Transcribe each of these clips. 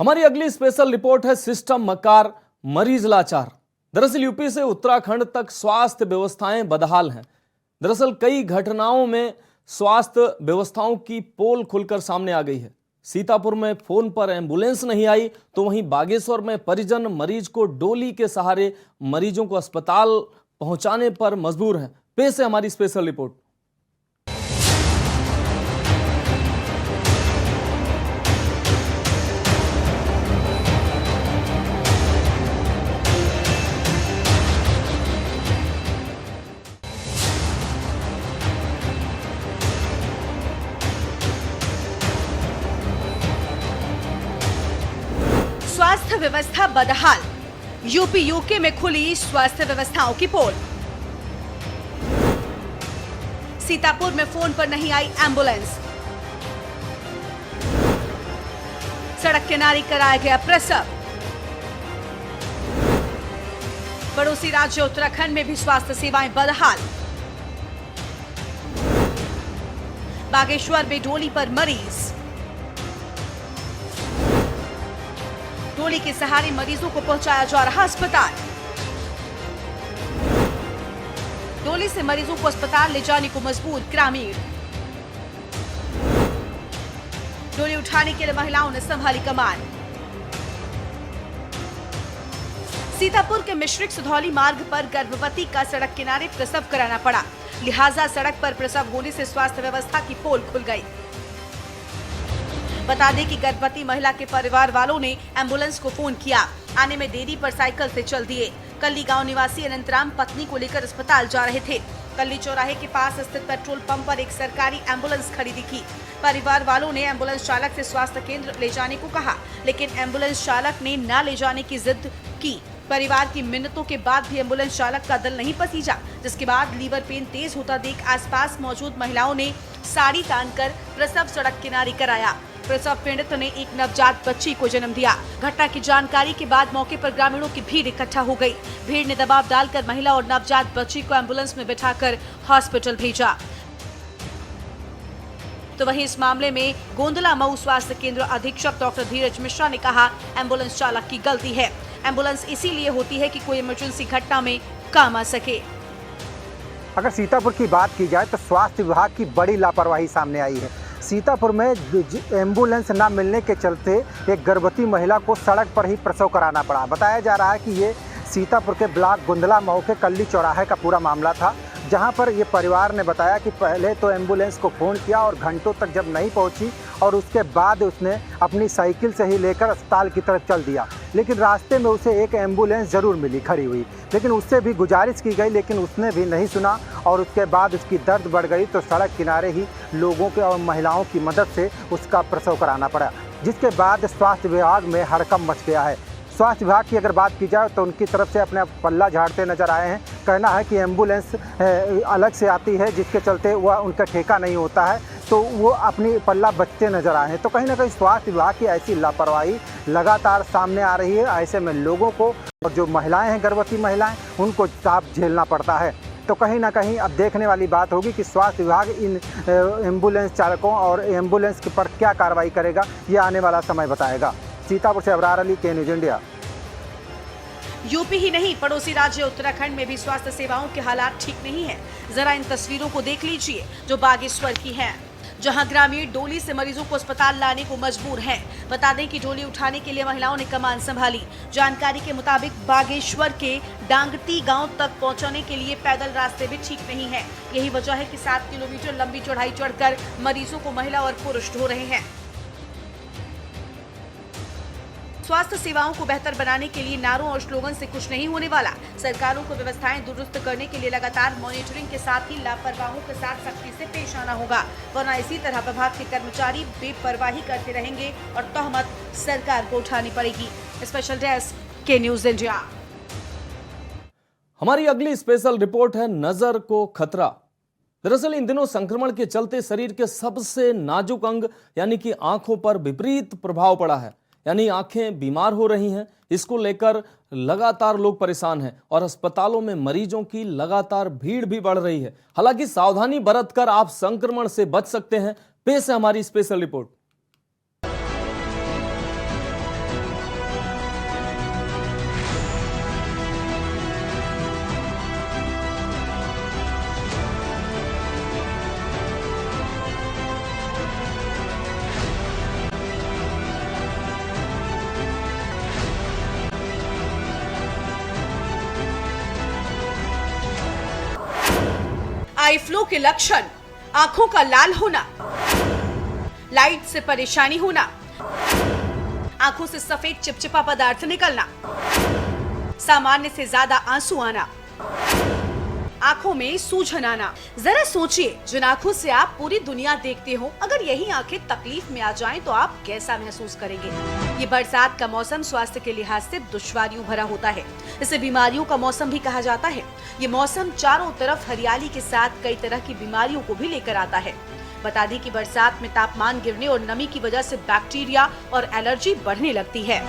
हमारी अगली special report है सिस्टम मकार, मरीज लाचार। दरअसल यूपी से उत्तराखंड तक स्वास्थ्य व्यवस्थाएं बदहाल हैं। दरअसल कई घटनाओं में स्वास्थ्य व्यवस्थाओं की पोल खुलकर सामने आ गई है। सीतापुर में फोन पर एम्बुलेंस नहीं आई तो वहीं बागेश्वर में परिजन मरीज को डोली के सहारे मरीजों को अस्पताल पहुंचाने पर मजबूर हैं। पेश है हमारी स्पेशल रिपोर्ट। स्वास्थ्य व्यवस्था बदहाल, यूपी यूके में खुली स्वास्थ्य व्यवस्थाओं की पोल। सीतापुर में फोन पर नहीं आई एम्बुलेंस, सड़क किनारे कराया गया प्रसव। पड़ोसी राज्य उत्तराखंड में भी स्वास्थ्य सेवाएं बदहाल। बागेश्वर में डोली पर मरीज, डोली के सहारे मरीजों को पहुंचाया जा रहा अस्पताल। डोली से मरीजों को अस्पताल ले जाने को मजबूर ग्रामीण। डोली उठाने के लिए महिलाओं ने संभाली कमान। सीतापुर के मिश्रिक सुधौली मार्ग पर गर्भवती का सड़क किनारे प्रसव कराना पड़ा, लिहाजा सड़क पर प्रसव होने से स्वास्थ्य व्यवस्था की पोल खुल गई। बता दें कि गर्भवती महिला के परिवार वालों ने एम्बुलेंस को फोन किया। आने में देरी पर साइकिल से चल दिए। कल्ली गांव निवासी अनंतराम पत्नी को लेकर अस्पताल जा रहे थे। कल्ली चौराहे के पास स्थित पेट्रोल पंप पर एक सरकारी एम्बुलेंस खरीदी थी। परिवार वालों ने एम्बुलेंस चालक से स्वास्थ्य केंद्र ले जाने को कहा, लेकिन एम्बुलेंस चालक ने न ले जाने की जिद की। परिवार की मिन्नतों के बाद भी एम्बुलेंस चालक का दिल नहीं पसीजा, जिसके बाद लीवर पेन तेज होता देख आसपास मौजूद महिलाओं ने साड़ी तानकर प्रसव सड़क किनारे कराया। प्रसव पीड़ित ने एक नवजात बच्ची को जन्म दिया। घटना की जानकारी के बाद मौके पर ग्रामीणों की भीड़ इकट्ठा हो गई। भीड़ ने दबाव डालकर महिला और नवजात बच्ची को एम्बुलेंस में बिठाकर हॉस्पिटल भेजा। तो वहीं इस मामले में गोंदला मऊ स्वास्थ्य केंद्र अधीक्षक डॉक्टर धीरज मिश्रा ने कहा, एम्बुलेंस चालक की गलती है। एम्बुलेंस इसीलिए होती है कि कोई इमरजेंसी घटना में काम आ सके। अगर सीतापुर की बात की जाए तो स्वास्थ्य विभाग की बड़ी लापरवाही सामने आई है। सीतापुर में एम्बुलेंस न मिलने के चलते एक गर्भवती महिला को सड़क पर ही प्रसव कराना पड़ा। बताया जा रहा है कि ये सीतापुर के ब्लॉक गोंदला मऊ के कल्ली चौराहे का पूरा मामला था, जहां पर ये परिवार ने बताया कि पहले तो एम्बुलेंस को फ़ोन किया और घंटों तक जब नहीं पहुंची और उसके बाद उसने अपनी साइकिल से ही लेकर अस्पताल की तरफ चल दिया। लेकिन रास्ते में उसे एक एम्बुलेंस ज़रूर मिली खड़ी हुई, लेकिन उससे भी गुजारिश की गई, लेकिन उसने भी नहीं सुना और उसके बाद उसकी दर्द बढ़ गई तो सड़क किनारे ही लोगों के और महिलाओं की मदद से उसका प्रसव कराना पड़ा, जिसके बाद स्वास्थ्य विभाग में हड़कंप मच गया है। स्वास्थ्य विभाग की अगर बात की जाए तो उनकी तरफ से अपने पल्ला झाड़ते नजर आए हैं। कहना है कि एम्बुलेंस अलग से आती है, जिसके चलते वह उनका ठेका नहीं होता है, तो वो अपनी पल्ला बचते नजर आए हैं। तो कहीं ना कहीं स्वास्थ्य विभाग की ऐसी लापरवाही लगातार सामने आ रही है। ऐसे में लोगों को और जो महिलाएं हैं, गर्भवती महिलाएं, उनको साफ झेलना पड़ता है। तो कहीं ना कहीं अब देखने वाली बात होगी कि स्वास्थ्य विभाग इन एम्बुलेंस चालकों और एम्बुलेंस पर क्या कार्रवाई करेगा, ये आने वाला समय बताएगा। सीतापुर से अबरार अली, के न्यूज इंडिया। यूपी ही नहीं, पड़ोसी राज्य उत्तराखंड में भी स्वास्थ्य सेवाओं के हालात ठीक नहीं है। जरा इन तस्वीरों को देख लीजिए जो बागेश्वर की हैं, जहां ग्रामीण डोली से मरीजों को अस्पताल लाने को मजबूर हैं। बता दें कि डोली उठाने के लिए महिलाओं ने कमान संभाली। जानकारी के मुताबिक बागेश्वर के डांगटी गांव तक पहुंचने के लिए पैदल रास्ते भी ठीक नहीं है। यही वजह है कि 7 किलोमीटर लंबी चढ़ाई चढ़कर मरीजों को महिला और पुरुष ढो रहे हैं। स्वास्थ्य सेवाओं को बेहतर बनाने के लिए नारों और स्लोगन से कुछ नहीं होने वाला। सरकारों को व्यवस्थाएं दुरुस्त करने के लिए लगातार मॉनिटरिंग के साथ ही लापरवाहों के साथ सख्ती से पेश आना होगा, वरना इसी तरह विभाग के कर्मचारी बेपरवाही करते रहेंगे और तोहमत सरकार को उठानी पड़ेगी। स्पेशल डेस्क, के न्यूज इंडिया। हमारी अगली स्पेशल रिपोर्ट है नजर को खतरा। दरअसल इन दिनों संक्रमण के चलते शरीर के सबसे नाजुक अंग यानी कि आंखों पर विपरीत प्रभाव पड़ा है, यानी आंखें बीमार हो रही हैं। इसको लेकर लगातार लोग परेशान हैं और अस्पतालों में मरीजों की लगातार भीड़ भी बढ़ रही है। हालांकि सावधानी बरतकर आप संक्रमण से बच सकते हैं। पेश है हमारी स्पेशल रिपोर्ट। आई फ्लू के लक्षण: आंखों का लाल होना, लाइट से परेशानी होना, आंखों से सफेद चिपचिपा पदार्थ निकलना, सामान्य से ज्यादा आंसू आना, आंखों में सूजन आना। जरा सोचिए, जिन आंखों से आप पूरी दुनिया देखते हो, अगर यही आंखें तकलीफ में आ जाएं तो आप कैसा महसूस करेंगे। ये बरसात का मौसम स्वास्थ्य के लिहाज से दुश्वारियों भरा होता है। इसे बीमारियों का मौसम भी कहा जाता है। ये मौसम चारों तरफ हरियाली के साथ कई तरह की बीमारियों को भी लेकर आता है। बता दें कि बरसात में तापमान गिरने और नमी की वजह से बैक्टीरिया और एलर्जी बढ़ने लगती है।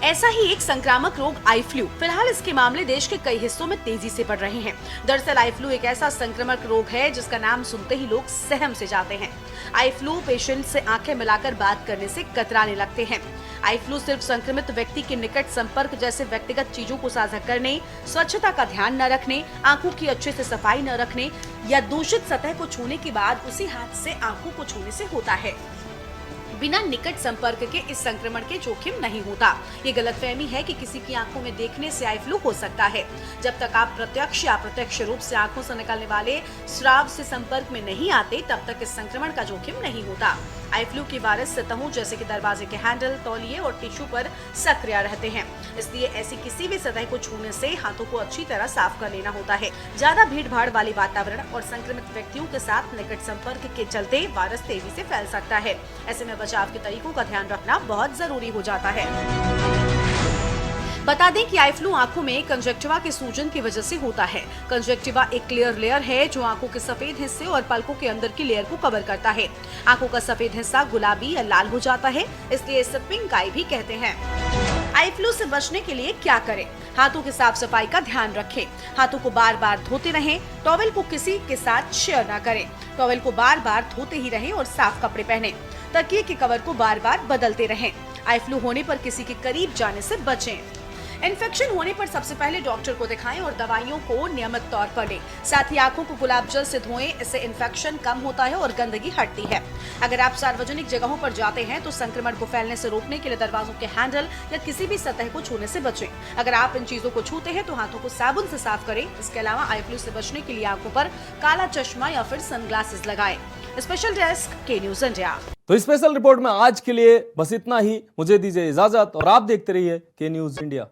ऐसा ही एक संक्रामक रोग आई फ्लू। फिलहाल इसके मामले देश के कई हिस्सों में तेजी से बढ़ रहे हैं। दरअसल आई फ्लू एक ऐसा संक्रामक रोग है जिसका नाम सुनते ही लोग सहम से जाते हैं। आई फ्लू पेशेंट से आंखें मिलाकर बात करने से कतराने लगते हैं। आई फ्लू सिर्फ संक्रमित व्यक्ति के निकट संपर्क जैसे व्यक्तिगत चीजों को साझा करने, स्वच्छता का ध्यान न रखने, आंखों की अच्छे से सफाई न रखने या दूषित सतह को छूने के बाद उसी हाथ से आंखों को छूने से होता है। बिना निकट संपर्क के इस संक्रमण के जोखिम नहीं होता। ये गलतफहमी है कि किसी की आंखों में देखने से आई फ्लू हो सकता है। जब तक आप प्रत्यक्ष या अप्रत्यक्ष रूप से आंखों से निकलने वाले स्राव से संपर्क में नहीं आते, तब तक इस संक्रमण का जोखिम नहीं होता। आई फ्लू की वायरस सतहों जैसे कि दरवाजे के हैंडल, तौलिए और टिश्यू पर सक्रिय रहते हैं। इसलिए ऐसी किसी भी सतह को छूने से हाथों को अच्छी तरह साफ कर लेना होता है। ज्यादा भीड़ भाड़ वाले वातावरण और संक्रमित व्यक्तियों के साथ निकट संपर्क के चलते वायरस तेजी से फैल सकता है। ऐसे में बचाव के तरीकों का ध्यान रखना बहुत जरूरी हो जाता है। बता दें कि आई फ्लू आंखों में कंजक्टिवा के सूजन की वजह से होता है। कंजक्टिवा एक क्लियर लेयर है जो आंखों के सफेद हिस्से और पलकों के अंदर की लेयर को कवर करता है। आंखों का सफेद हिस्सा गुलाबी या लाल हो जाता है, इसलिए इसे पिंक आई भी कहते हैं। आई फ्लू से बचने के लिए क्या करें? हाथों की साफ सफाई का ध्यान रखें। हाथों को बार बार धोते रहें। टॉवेल को किसी के साथ शेयर न करें। टॉवेल को बार बार धोते ही रहें और साफ कपड़े पहनें। तकिए के कवर को बार बार बदलते रहें। आई फ्लू होने पर किसी के करीब जाने से बचें। इन्फेक्शन होने पर सबसे पहले डॉक्टर को दिखाएं और दवाइयों को नियमित तौर पर लें। साथ ही आंखों को गुलाब जल से धोएं, इससे इन्फेक्शन कम होता है और गंदगी हटती है। अगर आप सार्वजनिक जगहों पर जाते हैं तो संक्रमण को फैलने से रोकने के लिए दरवाजों के हैंडल या किसी भी सतह को छूने से बचें। अगर आप इन चीजों को छूते हैं तो हाथों को साबुन से साफ करें। इसके अलावा आई फ्लू से बचने के लिए आंखों पर काला चश्मा या फिर सनग्लासेस लगाएं। स्पेशल डेस्क, के न्यूज इंडिया। तो स्पेशल रिपोर्ट में आज के लिए बस इतना ही। मुझे दीजिए इजाजत और आप देखते रहिए के न्यूज इंडिया।